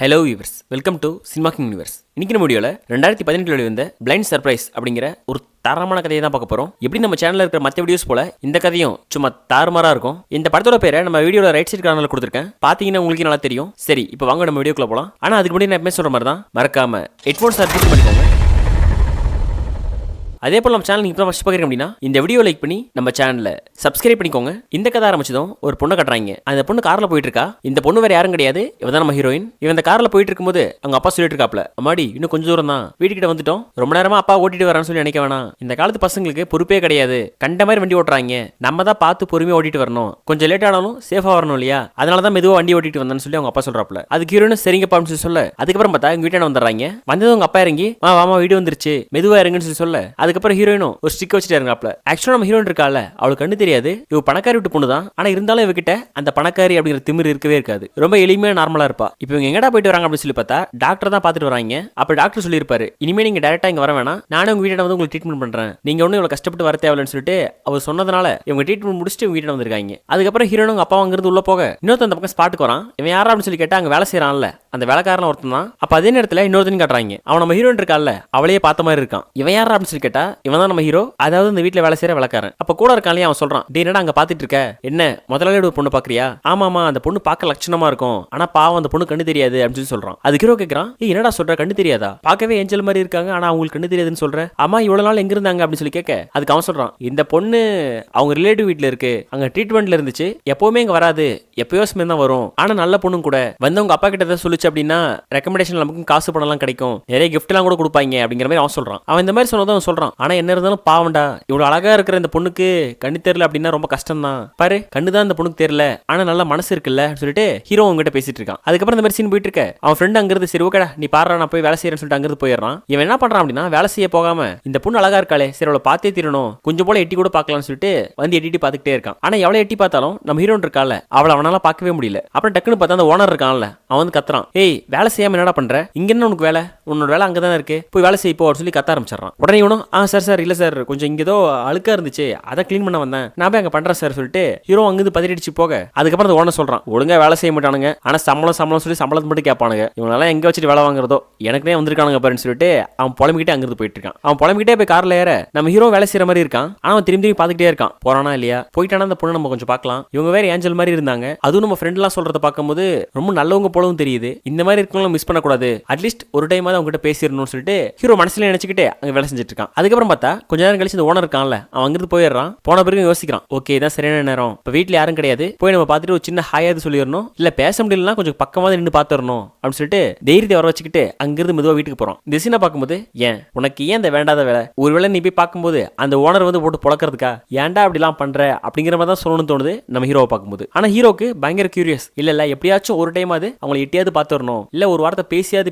Hello viewers, welcome to cinema king universe. இன்னைக்கு நம்ம வீடியோவில் 2018 வந்த பிளைண்ட் சர்ப்ரைஸ் அப்படிங்கிற ஒரு தரமான கதையை தான் பார்க்க போகிறோம். எப்படி நம்ம சேனலில் இருக்கிற மற்ற வீடியோஸ் போல இந்த கதையும் சும்மா தாறுமாறாக இருக்கும். இந்த படத்தோட பேரை நம்ம வீடியோவில் ரைட் சைட் கார்னரில் கொடுத்துருக்கேன், பார்த்தீங்கன்னா உங்களுக்கு நல்லா தெரியும். சரி, இப்போ வாங்க நம்ம வீடியோக்குள்ள போகலாம். ஆனால் அதுக்கு முன்னாடி நான் எப்பவுமே சொல்கிற மாதிரி தான், மறக்காம ஹெட்ஃபோன்ஸ் அட்ஜஸ்ட் பண்ணிக்கோங்க. அதே போல் நம்ம சேனல் இப்போ ஃபஸ்ட் பார்க்குறீங்க அப்படின்னா இந்த வீடியோ லைக் பண்ணி நம்ம சேனலை சப்ஸ்கிரைப் பண்ணிக்கோங்க. இந்த கதை ஆரம்பிச்சதும் ஒரு பொண்ணை கட்டுறாங்க. அந்த பொண்ணு காரில் போயிட்டு இருக்கா. இந்த பொண்ணு வேற யாரும் கிடையாது, இவன் தான் நம்ம ஹீரோயின். இவன் இந்த காரில் போயிட்டு இருக்கும்போது அவங்க அப்பா சொல்லிட்டு இருக்காப்ல, அம்மாடி இன்னும் கொஞ்சம் தூரம் தான், வீட்டுக்கிட்ட வந்துட்டோம், ரொம்ப நேரமா அப்பா ஓட்டிட்டு வரான்னு சொல்லி நினைக்க வேணாம். இந்த காலத்து பசங்களுக்கு பொறுப்பே கிடையாது, கண்ட மாதிரி வண்டி ஓட்டுறாங்க, நம்ம தான் பார்த்து பொறுமையாக ஓட்டிட்டு வரணும், கொஞ்சம் லேட் ஆனாலும் சேஃபாக வரணும் இல்லையா, அதனால தான் மெதுவாக வண்டி ஓட்டிட்டு வந்தேன்னு சொல்லி அவங்க அப்பா சொல்றாப்ல. அதுக்கு ஹீரோயின் சரிங்கப்பா சொல்லி சொல்ல, அதுக்கப்புறம் பார்த்தா எங்க வீட்டான வந்துடுறாங்க. வந்தது உங்க அப்பா இறங்கி வாமா வீடு வந்துருச்சு மெதுவாக இறங்குன்னு சொல்லி சொல்ல, அதுக்கப்புறம் ஹீரோயினும் ஒரு ஸ்டிக் வச்சுட்டு இருக்காப்ல. ஆக்சுவலா நம்ம ஹீரோயின் இருக்கால, அவளுக்கு கண்ணு தெரியாது, இவ பணக்காரி விட்டு பொண்ணு தான். ஆனா இருந்தாலும் இவகிட்ட அந்த பணக்காரி அப்படிங்கிற திமிர் இருக்கவே இருக்காது, ரொம்ப எளிமையா நார்மலா இருப்பா. இப்போ இவங்க எங்கடா போயிட்டு வராங்க அப்படின்னு சொல்லி பார்த்தா டாக்டர் தான் பார்த்துட்டு வராங்க. அப்ப டாக்டர் சொல்லியிருப்பாரு, இனிமே நீங்க டைரக்டா இங்க வர வேணாம், நானே உங்க வீட்டை வந்து உங்களுக்கு ட்ரீட்மெண்ட் பண்றேன், நீங்க ஒன்னும் இவ்வளவு கஷ்டப்பட்டு வர தேவையில்லைன்னு சொல்லிட்டு அவர் சொன்னதுனால இவங்க ட்ரீட்மெண்ட் முடிச்சுட்டு இவங்க வீட்டை வந்திருக்காங்க. அதுக்கப்புறம் ஹீரோனும் அப்பா அங்கிருந்து உள்ள போக இன்னொருத்த அந்த பக்கம் ஸ்பாட்டுக்கு வரான். இவன் யாரா அப்படின்னு சொல்லி கேட்டா அங்க வேலை செய்யறான்ல அந்த வேலைக்காரன் ஒருத்தன் தான். அப்ப அதே நேரத்துல இன்னொருத்தன் காட்டுறாங்க, அவன் நம்ம ஹீரோயின் இருக்கால அவளையே பார்த்த மாதிரி இருக்கான். இவன் யாரா அப்படின்னு சொல்லி கேட்டா இவன் தான் நம்ம ஹீரோ, அதாவது இந்த வீட்டுல வேலை செய்யற வேலைக்காரன். அப்ப கூட இருக்கான், அவன் சொல்றான், டே என்னடா அங்க பாத்துட்டு இருக்க, என்ன முதலாளி ஒரு பொண்ணு பாக்குறியா? ஆமாமா, அந்த பொண்ணு பார்க்க லட்சணமா இருக்கும், ஆனா பாவம் அந்த பொண்ணு கண்ணு தெரியாது அப்படின்னு சொல்லி சொல்றான். அது ஹீரோ கேக்குறான், என்னடா சொல்ற, கண்ணு தெரியாதா? பார்க்கவே ஏஞ்சல் மாதிரி இருக்காங்க, ஆனா அவங்களுக்கு கண்ணு தெரியாதுன்னு சொல்ற, ஆமா இவ்வளவு நாள் எங்க இருந்தாங்க அப்படின்னு சொல்லி கேட்க, அதுக்கு அவன் சொல்றான், இந்த பொண்ணு அவங்க ரிலேட்டிவ் வீட்டுல இருக்கு, அங்க ட்ரீட்மெண்ட்ல இருந்துச்சு, எப்பவுமே இங்க வராது, எப்பயோ ஸ்மெல் தான் வரும், ஆனா நல்ல பொண்ணும் கூட, வந்தவங்க அப்பா கிட்ட ஏதாவது சொல்லிச்சு அப்படின்னா ரெக்கமெண்டேஷன் நமக்கு காசு பணம்லாம் கிடைக்கும், நிறைய கிஃப்ட் எல்லாம் கூட கொடுப்பாங்க அப்படிங்கிற மாதிரி அவன் சொல்றான். அவன் இந்த மாதிரி சொன்னதும் சொல்றான், ஆனா என்ன இருந்தாலும் பாவண்டா, இவ்வளவு அழகா இருக்கிற இந்த பொண்ணுக்கு கண்ணு தெரியல அப்படின்னா ரொம்ப கஷ்டம் தான், பாரு கண்ணு தான் இந்த பொண்ணுக்கு தெரியல, ஆனா நல்ல மனசு இருக்குல்ல சொல்லிட்டு ஹீரோ உங்ககிட்ட பேசிட்டு இருக்கான். அதுக்கப்புறம் இந்த மாதிரி சீன் போயிட்டு இருக்க, அவன் ஃப்ரெண்ட் அங்கிருந்து சரி ஓகேடா நீ பாரு நான் போய் வேலை செய்யறேன்னு சொல்லிட்டு அங்கிருந்து போயிடுறான். இவன் என்ன பண்றான் அப்படின்னா வேலை செய்ய போகாம இந்த பொண்ணு அழகா இருக்காளே, சரி அவளை பார்த்தே தீரணும், கொஞ்சம் போல எட்டி கூட பார்க்கலாம்னு சொல்லிட்டு வந்து எட்டி பார்த்துக்கிட்டே இருக்கான். ஆனா எவ்வளவு எட்டி பார்த்தாலும் நம்ம ஹீரோன் இருக்கால அவளை அவனால பார்க்கவே முடியல. அப்புறம் டக்குன்னு பார்த்தா அந்த ஓனர் இருக்கான்ல அவன் வந்து கத்துறான், ஏய் வேலை செய்யாம என்னடா பண்ற, இங்க என்ன உனக்கு வேலை, உன்னோட வேலை அங்கதான் இருக்கு, போய் வேலை செய்ய போ சொல்லி கத்த ஆரம்பிச்சிடறான். உடனே இவனும் சார் இல்ல சார் கொஞ்சம் இங்க ஏதோ அழுக்கா இருந்துச்சு அதை கிளீன் பண்ண வந்தேன், நான் போய் அங்க பண்றேன் சார் சொல்லிட்டு ஹீரோ அங்கிருந்து பதிலடிச்சு போக, அதுக்கப்புறம் அந்த ஓனர் சொல்றான், ஒழுங்கா வேலை செய்ய மாட்டானுங்க, ஆனா சம்பளம் சொல்லி சம்பளத்தை மட்டும் கேட்பானுங்க, இவங்களாம் எங்க வச்சுட்டு வேலை வாங்குறதோ எனக்குனே வந்திருக்கானுங்க பாருன்னு சொல்லிட்டு அவன் புலம்பிக்கிட்டே அங்கிருந்து போயிட்டு இருக்கான். அவன் புலம்பிக்கிட்டே போய் கார்ல ஏற நம்ம ஹீரோ வேலை செய்யற மாதிரி இருக்கான். ஆனா அவன் திரும்பி பார்த்துக்கிட்டே இருக்கான், போறானா இல்லையா, போயிட்டானா அந்த பொண்ணு நம்ம கொஞ்சம் பார்க்கலாம், இவங்க வேற ஏஞ்சல் மாதிரி இருந்தாங்க, அதுவும் நம்ம ஃப்ரெண்ட் எல்லாம் சொல்றத பார்க்கும்போது ரொம்ப நல்லவங்க போலவும் தெரியுது, இந்த மாதிரி இருக்கவங்களும் மிஸ் பண்ணக்கூடாது, அட்லீஸ்ட் ஒரு டைம் அவங்க கிட்ட பேசிடணும்னு சொல்லிட்டு ஹீரோ மனசுல நினைச்சுக்கிட்டு அங்க வேலை செஞ்சுட்டு இருக்கான். அதுக்கப்புறம் பார்த்தா கொஞ்ச நேரம் கழிச்சு இந்த ஓனர் இருக்கான்ல அவன் அங்கிருந்து போயிடுறான். போன பிறகு யோசிக்கிறான், ஓகே இதான் சரியான நேரம், இப்ப வீட்டுல யாரும் கிடையாது, போய் நம்ம பார்த்துட்டு ஒரு சின்ன ஹாயாவது சொல்லிடணும், இல்ல பேச முடியலன்னா கொஞ்சம் பக்கமா நின்று பார்த்துடணும் அப்படின்னு சொல்லிட்டு தைரியத்தை வர வச்சுக்கிட்டு அங்கிருந்து மெதுவா வீட்டுக்கு போறோம். இந்த சீனை பார்க்கும்போது ஏன் உனக்கு ஏன் இந்த வேண்டாத வேலை, ஒருவேளை நீ போய் பார்க்கும்போது அந்த ஓனர் வந்து போட்டு பொழக்கிறதுக்கா, ஏன்டா அப்படிலாம் பண்ற அப்படிங்கிற மாதிரி தான் சொல்லணும்னு தோணுது நம்ம ஹீரோவை பார்க்கும்போது. ஆனா ஹீரோக்கு பயங்கர கியூரியஸ், இல்ல எப்படியாச்சும் ஒரு டைம் அது அவங்களை எட்டியாவது பார்த்துடணும், இல்ல ஒரு வார்த்தை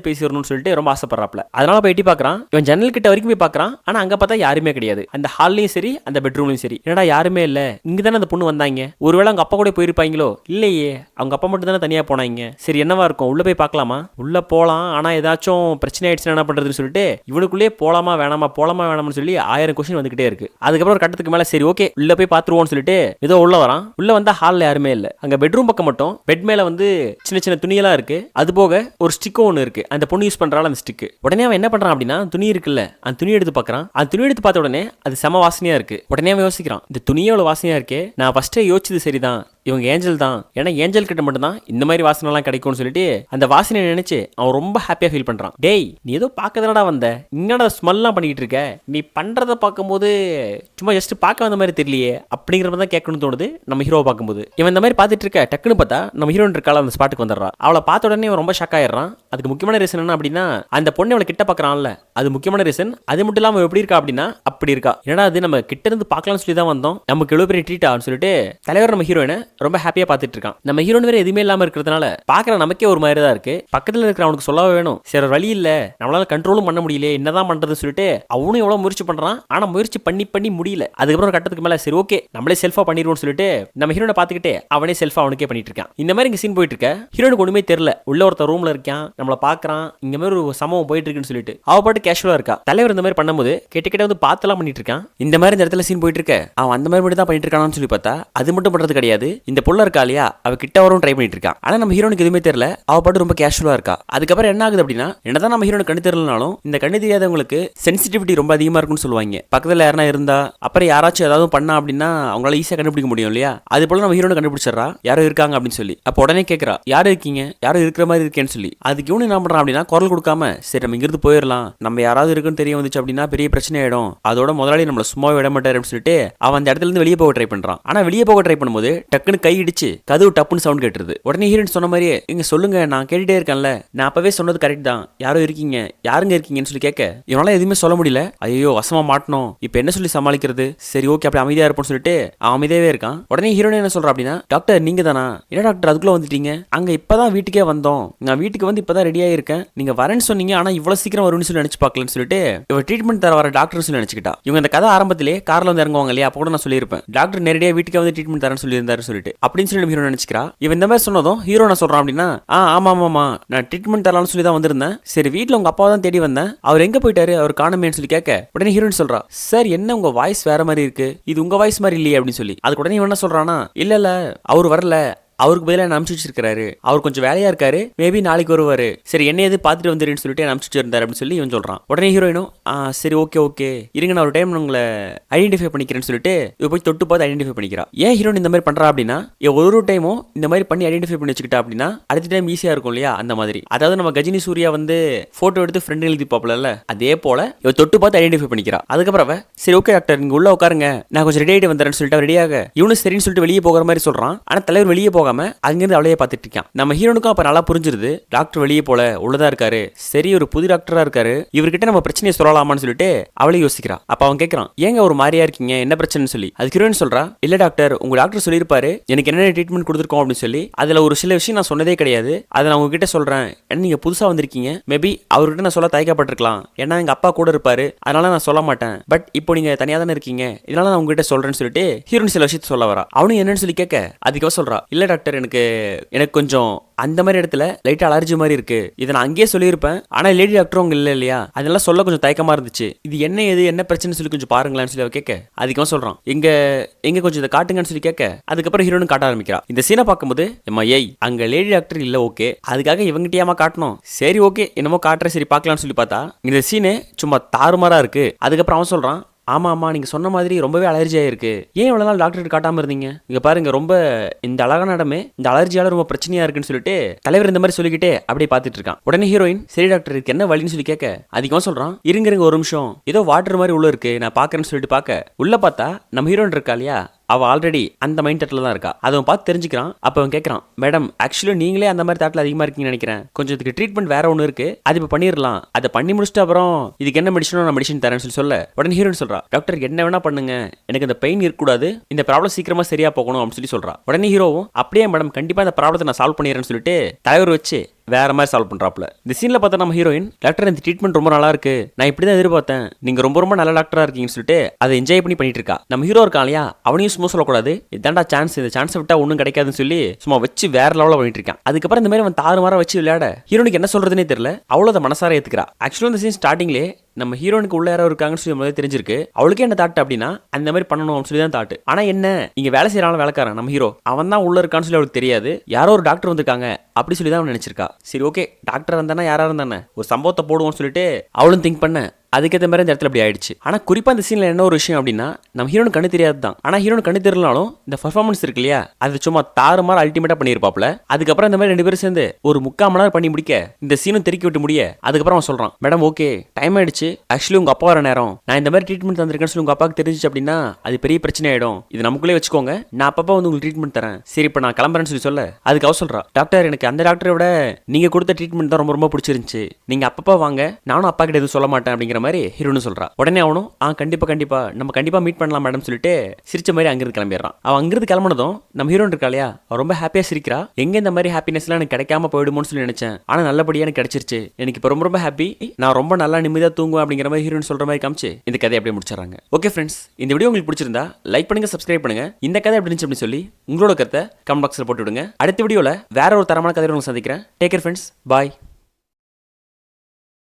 பேசிடணும்னு சொல்லிட்டு ரொம்ப ஆசைப்படுறாப்ல. அதனால போய் எட்டி பார்க்கறான். இவன் ஜன்னல் கிட்ட வரைக்கும் போய் பார்க்கறான். ஆனா அங்க பார்த்தா யாருமே கிடையாது, அந்த ஹால்லையும் சரி அந்த பெட்ரூம்லயும் சரி, என்னடா யாருமே இல்ல, இங்க தானே அந்த பொண்ணு வந்தாங்க, ஒருவேளை அவங்க அப்பா கூட போயிருப்பாங்களோ, இல்லையே அவங்க அப்பா மட்டும் தானே தனியா போனாங்க, சரி என்னவா இருக்கும், உள்ள போய் பார்க்கலாமா, உள்ள போலாம், ஆனா ஏதாச்சும் பிரச்சனை ஆயிடுச்சுன்னா என்ன பண்றதுன்னு சொல்லிட்டு இவனுக்குள்ளே போலாமா வேணாமான்னு சொல்லி 1000 கொஸ்டின் வந்துகிட்டே இருக்கு. அதுக்கப்புறம் ஒரு கட்டத்துக்கு மேல சரி ஓகே உள்ள போய் பாத்துருவோம்னு சொல்லிட்டு ஏதோ உள்ள வரான். உள்ள வந்தா ஹால்ல யாருமே இல்ல, அங்க பெட்ரூம் பக்கம் மட்டும் பெட் மேல வந்து சின்ன சின்ன துணியெல்லாம் இருக்கு, அது போக ஒரு ஸ்டிக்கும் ஒன்று இருக்கு, அந்த பொண்ணு யூஸ் பண்றாள் அந்த ஸ்டிக். உடனே அவன் என்ன பண்றான் அப்படின்னா துணி இருக்குல்ல அந்த துணி எடுத்து பார்க்கறான். அந்த துணி எடுத்து பார்த்த உடனே அது செம வாசனையா இருக்கு. உடனே அவன் யோசிக்கிறான், இந்த துணியோட வாசனையா இருக்கே, நான் ஃபர்ஸ்டே யோசிச்சது சரிதான், இவங்க ஏஞ்சல் தான், ஏன்னா ஏஞ்சல் கிட்ட மட்டும் தான் இந்த மாதிரி வாசனை எல்லாம் கிடைக்கும்னு சொல்லிட்டு அந்த வாசனை நினைச்சு அவன் ரொம்ப ஹாப்பியா ஃபீல் பண்றான். டேய் நீ ஏதோ பார்க்கறதுனடா வந்த, இங்கடா ஸ்மெல்லாம் பண்ணிட்டு இருக்க, நீ பண்றத பார்க்கும்போது சும்மா ஜஸ்ட் பார்க்க வந்த மாதிரி தெரியலையே அப்படிங்கிற மாதிரி தான் கேட்கணும்னு தோணுது நம்ம ஹீரோவை பார்க்கும்போது. இவன் இந்த மாதிரி பார்த்துட்டு இருக்க, டக்குன்னு பார்த்தா நம்ம ஹீரோயின் இருக்கால அந்த ஸ்பாட்டுக்கு வந்துடுறா. அவளை பார்த்த உடனே அவன் ரொம்ப ஷாக் ஆயிடுறான். அதுக்கு முக்கியமான ரீசன் என்ன அப்படின்னா அந்த பொண்ணு அவளை கிட்ட பார்க்கறான்ல அது முக்கியமான ரீசன். அது மட்டும் இல்லாம எப்படி இருக்கா அப்படின்னா அப்படி இருக்கா, என்னடா அது நம்ம கிட்ட இருந்து பார்க்கலாம்னு சொல்லி தான் வந்தோம், நமக்கு எவ்வளவு பெரிய ட்ரீட் ஆகும்னு சொல்லிட்டு தலைவர் நம்ம ஹீரோயினை ரொம்ப ஹாப்பியா பார்த்துட்டு இருக்கான். நம்ம ஹீரோயின் வேற எதுவுமே இல்லாம இருக்கிறதுனால பாக்குற நமக்கே ஒரு மாதிரி தான் இருக்கு. பக்கத்துல இருக்கிற அவனுக்கு சொல்லவே வேணும், சரி வழி இல்ல நம்மளால கண்ட்ரோலும் பண்ண முடியல, என்னதான் பண்றதுன்னு சொல்லிட்டு அவனும் எவ்வளவு முயற்சி பண்றான், ஆனா முயற்சி பண்ணி முடியல. அதுக்கப்புறம் ஒரு கட்டத்துக்கு மேல சரி ஓகே நம்மளே செல்ஃபா பண்ணிடுவோம்னு சொல்லிட்டு நம்ம ஹீரோனை பார்த்துக்கிட்டே அவனே செல்ஃபா அவனுக்கே பண்ணிட்டு இருக்கான். இந்த மாதிரி இங்க சீன் போயிட்டு இருக்க, ஹீரோனுக்கு ஒண்ணுமே தெரியல, உள்ள ஒருத்தர் ரூம்ல இருக்கான், நம்மள பாக்குறான், இங்க மாதிரி ஒரு சம்பவம் போயிட்டு இருக்குன்னு சொல்லிட்டு அவ பாட்டு கேஷுவலா இருக்கா. தலைவர் இந்த மாதிரி பண்ணும்போது கிட்ட வந்து பாத்தெல்லாம் பண்ணிட்டு இருக்கான். இந்த மாதிரி இந்த இடத்துல சீன் போயிட்டு இருக்க அவன் அந்த மாதிரி மட்டும் தான் பண்ணிட்டு இருக்கானு சொல்லி பார்த்தா அது மட்டும் பண்றது கிடையாது. இந்த புள்ள இருக்கா இல்லையா, அவ கிட்ட வரும் ட்ரை பண்ணிட்டு இருக்கான். ஆனா நம்ம ஹீரோனுக்கு எதுவுமே தெரியல, அவ பாட்டு ரொம்ப கேஷுவலா இருக்கா. அதுக்கப்புறம் என்ன ஆகுது அப்படின்னா, என்னதான் நம்ம ஹீரோனுக்கு கண்ணு தெரியலனாலும் இந்த கண்ணு தெரியாதவங்களுக்கு சென்சிட்டிவிட்டி ரொம்ப அதிகமா இருக்குன்னு சொல்லுவாங்க. பக்கத்துல யாரா இருந்தா அப்புறம் யாராச்சும் ஏதாவது பண்ணா அப்படின்னா அவங்களால ஈஸியா கண்டுபிடிக்க முடியும் இல்லையா. அது போல நம்ம ஹீரோனை கண்டுபிடிச்சிடறா யாரோ இருக்காங்க அப்படின்னு சொல்லி. அப்ப உடனே கேட்கறா யாரும் இருக்கீங்க, யாரும் இருக்கிற மாதிரி இருக்கேன்னு சொல்லி. அதுக்கு இவனு என்ன பண்றான் அப்படின்னா குரல் கொடுக்காம சரி நம்ம இங்கிருந்து போயிடலாம், நம்ம யாராவது இருக்குன்னு தெரிய வந்துச்சு அப்படின்னா பெரிய பிரச்சனை ஆயிடும், அதோட முதலாளி நம்மள சும்மா விட மாட்டாரு அப்படின்னு சொல்லிட்டு அவன் அந்த இடத்துல இருந்து வெளியே போக ட்ரை பண்றான். ஆனா வெளியே போக ட்ரை பண்ணும்போது டக்குன்னு கை இடிச்சு கதவு டப்புன்னு சவுண்ட் கேட்டுருது. உடனே ஹீரோயின் சொன்ன மாதிரியே இங்க சொல்லுங்க, நான் கேட்டுட்டே இருக்கேன்ல, நான் அப்பவே சொன்னது கரெக்ட் தான், யாரோ இருக்கீங்க, யாருங்க இருக்கீங்கன்னு சொல்லி கேட்க இவனால எதுவுமே சொல்ல முடியல. ஐயோ வசமா மாட்டணும், இப்ப என்ன சொல்லி சமாளிக்கிறது, சரி ஓகே அப்படி அமைதியா இருப்போம்னு சொல்லிட்டு அவன் அமைதியாவே இருக்கான். உடனே ஹீரோயின் என்ன சொல்றா அப்படின்னா, டாக்டர் நீங்க தானா, என்ன டாக்டர் அதுக்குள்ள வந்துட்டீங்க, அங்க இப்பதான் வீட்டுக்கே வந்தோம், நான் வீட்டுக்கு வந்து இப்பதான் ரெடியா இருக்கேன், நீங்க வரேன்னு சொன்னீங்க ஆனா இவ்வளவு சீக்கிரம் வரும்னு சொல்லி நினைச்சு பார்க்கலன்னு சொல்லிட்டு இவ ட்ரீட்மெண்ட் தர வர டாக்டர் சொல்லி நினைச்சுக்கிட்டா. இவங்க இந்த கதை ஆரம்பத்திலே கார்ல வந்து இறங்குவாங்க இல்லையா, அப்போ கூட நான் சொல்லியிருப்பேன் டாக்டர் நேரடியா வீட்டுக்கே வந்து ட்ரீட்மெண்ட் தரேன்னு சொல்லியிருந்தாரு சொல்லிட்டு அப்படின்னு சொல்லி ஹீரோ நினைச்சுக்கிறா. இவன் இந்த மாதிரி சொன்னதும் ஹீரோ என்ன சொல்றான் அப்படின்னா, ஆமா ஆமாமா நான் ட்ரீட்மெண்ட் தரலாம்னு சொல்லி தான் வந்திருந்தேன், சரி வீட்டுல உங்க அப்பா தான் தேடி வந்தேன், அவர் எங்க போயிட்டாரு, அவர் காணமேன்னு சொல்லி கேட்க உடனே ஹீரோயின் சொல்றா, சார் என்ன உங்க வாய்ஸ் வேற மாதிரி இருக்கு, இது உங்க வாய்ஸ் மாதிரி இல்லையே அப்படின்னு சொல்லி. அதுக்கு உடனே இவன் என்ன சொல்றானா, இல்ல அவர் வரல, அவருக்கு பதிலாக என்ன அனுப்பிச்சு வச்சிருக்காரு, அவர் கொஞ்சம் வேலையா இருக்காரு, மேபி நாளைக்கு வருவாரு, சரி என்ன எது பார்த்துட்டு வந்துருன்னு சொல்லிட்டு அனுப்பிச்சு வச்சிருந்தாரு அப்படின்னு சொல்லி இவன் சொல்றான். உடனே ஹீரோயினும் சரி ஓகே இருங்க நான் ஒரு டைம் உங்களை ஐடென்டிஃபை பண்ணிக்கிறேன்னு சொல்லிட்டு இவ போய் தொட்டு பார்த்து ஐடென்டிஃபை பண்ணிக்கிறா. ஏன் ஹீரோயின் இந்த மாதிரி பண்றா அப்படின்னா, ஒரு டைமும் இந்த மாதிரி பண்ணி ஐடென்டிஃபை பண்ணி வச்சுக்கிட்டா அப்படின்னா அடுத்த டைம் ஈஸியா இருக்கும் இல்லையா, அந்த மாதிரி. அதாவது நம்ம கஜினி சூர்யா வந்து போட்டோ எடுத்து ஃப்ரெண்ட் எழுதி பாப்பல, அதே போல இவ தொட்டு பார்த்து ஐடென்டிஃபை பண்ணிக்கிறா. அதுக்கப்புறம் சரி ஓகே டாக்டர் நீங்க உள்ள உட்காருங்க, நான் கொஞ்சம் ரெடி ஆகிட்டு வந்துறேன்னு சொல்லிட்டு ரெடியாக இவனு சரின்னு சொல்லிட்டு வெளியே போகிற மாதிரி சொல்றான். ஆனா தலைவர் வெளியே போகாம அங்கிருந்து அவளையே பார்த்துட்டு இருக்கான். நம்ம ஹீரோனுக்கும் அப்ப நல்லா புரிஞ்சிருது டாக்டர் வெளியே போல உள்ளதா இருக்காரு, சரி ஒரு புது டாக்டரா இருக்காரு, இவர்கிட்ட நம்ம பிரச்சனையை சொல்லலாமான்னு சொல்லிட்டு அவளே யோசிக்கிறா. அப்ப அவன் கேட்கறான் ஏங்க ஒரு மாதிரியா இருக்கீங்க, என்ன பிரச்சனைன்னு சொல்லி. அது ஹீரோயின் சொல்றா, இல்ல டாக்டர் உங்க டாக்டர் சொல்லியிருப்பாரு எனக்கு என்ன ட்ரீட்மெண்ட் கொடுத்துருக்கோம் அப்படின்னு சொல்லி, அதுல ஒரு சில விஷயம் நான் சொன்னதே கிடையாது, அதை நான் உங்ககிட்ட சொல்றேன், நீங்க புதுசா வந்திருக்கீங்க, மேபி அவர்கிட்ட நான் சொல்ல தயக்கப்பட்டிருக்கலாம், ஏன்னா எங்க அப்பா கூட இருப்பாரு அதனால நான் சொல்ல மாட்டேன், பட் இப்போ நீங்க தனியா தானே இருக்கீங்க இதனால நான் உங்ககிட்ட சொல்றேன்னு சொல்லிட்டு ஹீரோயின் சில விஷயத்தை சொல்ல வரா. அவனும் என்னன்னு சொல்லி கேட்க அதுக்கு சொல்றா, இல்ல டாக்டர் எனக்கு கொஞ்சம் அந்த மாதிரி இடத்துல லைட்டா அலர்ஜி மாதிரி இருக்கு, இதை நான் அங்கேயே சொல்லியிருப்பேன், ஆனா லேடி டாக்டர் உங்க இல்ல இல்லையா, அதெல்லாம் சொல்ல கொஞ்சம் தயக்கமா இருந்துச்சு, இது என்ன பிரச்சனை சொல்லி கொஞ்சம் பாருங்களேன்னு சொல்லி அவ கேட்க அதுக்கு சொல்றான், எங்க கொஞ்சம் இதை காட்டுங்கன்னு சொல்லி கேட்க அதுக்கப்புறம் ஹீரோனு காட்ட ஆரம்பிக்கிறா. இந்த சீனை பார்க்கும்போது அங்க லேடி டாக்டர் இல்ல, ஓகே அதுக்காக இவங்கிட்டயாமா காட்டணும், சரி ஓகே என்னமோ காட்டுற சரி பார்க்கலாம்னு சொல்லி பார்த்தா இந்த சீனு சும்மா தாறுமாறா இருக்கு. அதுக்கப்புறம் அவன் சொல்றான், ஆமா நீங்க சொன்ன மாதிரி ரொம்பவே அலர்ஜி ஆயிருக்கு, ஏன் இவ்வளவு நாள் டாக்டர் காட்டாம இருந்தீங்க, இங்க பாருங்க ரொம்ப இந்த அழகான இடமே இந்த அலர்ஜியால ரொம்ப பிரச்சனையா இருக்குன்னு சொல்லிட்டு தலைவர் இந்த மாதிரி சொல்லிக்கிட்டே அப்படியே பார்த்துட்டு இருக்கான். உடனே ஹீரோயின் சரி டாக்டர் இதுக்கு என்ன வழின்னு சொல்லி கேட்க அதுக்கு சொல்றான், இருங்க ஒரு நிமிஷம் ஏதோ வாட்டர் மாதிரி உள்ள இருக்கு நான் பாக்குறேன்னு சொல்லிட்டு பார்க்க உள்ள பார்த்தா நம்ம ஹீரோயின் இருக்கா இல்லையா, அவ ஆல்ரெடி அந்த மைண்ட் தாட்ல தான் இருக்கா. அதை பார்த்து தெரிஞ்சுக்கிறான். அப்ப அவன் கேட்கறான், மேடம் ஆக்சுவலி நீங்களே அந்த மாதிரி தாட்ல அதிகமா இருக்கீங்கன்னு நினைக்கிறேன், கொஞ்சம் இதுக்கு ட்ரீட்மெண்ட் வேற ஒன்று இருக்கு, அது இப்போ பண்ணிடலாம், அதை பண்ணி முடிச்சுட்டு அப்புறம் இதுக்கு என்ன மெடிசனோ நான் மெடிசன் தரேன்னு சொல்ல உடனே ஹீரோயின் சொல்றா, டாக்டர் என்ன வேணா பண்ணுங்க எனக்கு இந்த பெயின் இருக்கக்கூடாது, இந்த ப்ராப்ளம் சீக்கிரமா சரியா போகணும் அப்படின்னு சொல்றா. உடனே ஹீரோவும் அப்படியே மேடம் கண்டிப்பா இந்த ப்ராப்ளத்தை நான் சால்வ் பண்ணிடுறேன்னு சொல்லிட்டு தலைவர் வச்சு வேற மாதிரி சால்வ் பண்றாப்ல. இந்த சீன்ல பார்த்தா நம்ம ஹீரோயின் டாக்டர் இந்த ட்ரீட்மெண்ட் ரொம்ப நல்லா இருக்கு, நான் இப்படிதான் எதிர்பார்த்தேன், நீங்க ரொம்ப நல்ல டாக்டரா இருக்கீங்கன்னு சொல்லிட்டு அதை என்ஜாய் பண்ணிட்டு இருக்கா. நம்ம ஹீரோ இருக்கான் இல்லையா, அவனையும் சும்மா சொல்லக்கூடாது, இதாண்டா சான்ஸ், இந்த சான்ஸ் விட்டா ஒன்றும் கிடைக்காதுன்னு சொல்லி சும்மா வச்சு வேற லெவலில் பண்ணிட்டு இருக்கான். அதுக்கப்புறம் இந்த மாதிரி அவன் தாறுமாறா வச்சு விளையாட ஹீரோனுக்கு என்ன சொல்றதுனே தெரியல, அவ்வளோ அதை மனசார ஏத்துக்கிறா. ஆக்சுவலா இந்த சீன் ஸ்டார்டிங்லேயே நம்ம ஹீரோனுக்கு உள்ள யாரோ இருக்காங்கன்னு சொல்லி முதல்ல தெரிஞ்சிருக்கு, அவளுக்கே என்ன தாட்டு அப்படின்னா அந்த மாதிரி பண்ணணும் அப்படின்னு சொல்லி தான் தாட்டு. ஆனா என்ன இங்க வேலை செய்யறாங்க வேலைக்காரன் நம்ம ஹீரோ அவன் தான் உள்ள இருக்கான்னு சொல்லி அவளுக்கு தெரியாது, யாரோ ஒரு டாக்டர் வந்திருக்காங்க அப்படி சொல்லி தான் அவன் நினைச்சிருக்கா. சரி ஓகே டாக்டர் வந்தானே யாரா இருந்தானே ஒரு சம்பவத்தை போடுவோம்னு சொல்லிட்டு அவளும் திங்க் பண்ண அதுக்கேற்ற மாதிரி இந்த இடத்துல அப்படி ஆயிடுச்சு. ஆனா குறிப்பா இந்த சீன்ல என்ன ஒரு விஷயம் அப்படின்னா, நம்ம ஹீரோனு கண்ணு தெரியாது தான், ஆனா ஹீரோனு கண்ணு தெரியலனாலும் இந்த பர்ஃபார்மன்ஸ் இருக்கு இல்லையா அது சும்மா தாறுமாறு அல்டிமேட்டா பண்ணியிருப்பாப்ல. அதுக்கப்புறம் இந்த மாதிரி 2 பேரும் சேர்ந்து ஒரு 3/4 மணி நேரம் பண்ணி முடிக்க இந்த சீனும் தெருக்கி விட்டு முடிய அதுக்கப்புறம் அவன் சொல்றான், மேடம் ஓகே டைம் ஆயிடுச்சு, ஆக்சுவலி உங்க அப்பா வர நேரம், நான் இந்த மாதிரி ட்ரீட்மெண்ட் தந்திருக்கேன்னு சொல்லி உங்க அப்பாவுக்கு தெரிஞ்சிச்சு அப்படின்னா அது பெரிய பிரச்சனை ஆயிடும், இது நமக்குள்ளே வச்சுக்கோங்க, நான் அப்பப்பா வந்து உங்களுக்கு ட்ரீட்மெண்ட் தரேன், சரி இப்போ நான் கிளம்புறேன்னு சொல்லி சொல்ல அதுக்கு அவ சொல்றா, டாக்டர் எனக்கு அந்த டாக்டரை விட நீங்க கொடுத்த ட்ரீட்மெண்ட் தான் ரொம்ப பிடிச்சிருந்துச்சு, நீங்க அப்பப்பா வாங்க, நானும் அப்பா கிட்ட எதுவும் சொல்ல மாட்டேன் அப்படிங்கிற மாதிரி ஹீரோன்னு சொல்றா. உடனே அவனும் கண்டிப்பா நம்ம கண்டிப்பா மீட் பண்ணலாம் மேடம் சொல்லிட்டு சிரிச்ச மாதிரி அங்கிருந்து கிளம்பிடுறான். அவன் அங்கிருந்து கிளம்பினதும் நம்ம ஹீரோன் இருக்கா இல்லையா அவ ரொம்ப ஹாப்பியா சிரிக்கிறா. எங்க இந்த மாதிரி ஹாப்பினஸ் எல்லாம் எனக்கு கிடைக்காம போயிடுமோன்னு சொல்லி நினைச்சேன், ஆனா நல்லபடியா எனக்கு கிடைச்சிருச்சு, எனக்கு இப்ப ரொம்ப ஹாப்பி, நான் ரொம்ப நல்லா நிம்மதியா தூங்குவேன் அப்படிங்கிற மாதிரி ஹீரோன் சொல்ற மாதிரி காமிச்சு இந்த கதையை அப்படியே முடிச்சிடறாங்க. ஓகே ஃப்ரெண்ட்ஸ், இந்த வீடியோ உங்களுக்கு பிடிச்சிருந்தா லைக் பண்ணுங்க, சப்ஸ்கிரைப் பண்ணுங்க, இந்த கதை எப்படி இருந்துச்சு அப்படின்னு சொல்லி உங்களோட கருத்தை கமெண்ட் பாக்ஸ்ல போட்டு விடுங்க. அடுத்த வீடியோல வேற ஒரு தரமான கதையை உங்களுக்கு சந்திக்கிறேன். டேக் கேர் ஃப்ரெண்ட்ஸ், பாய்.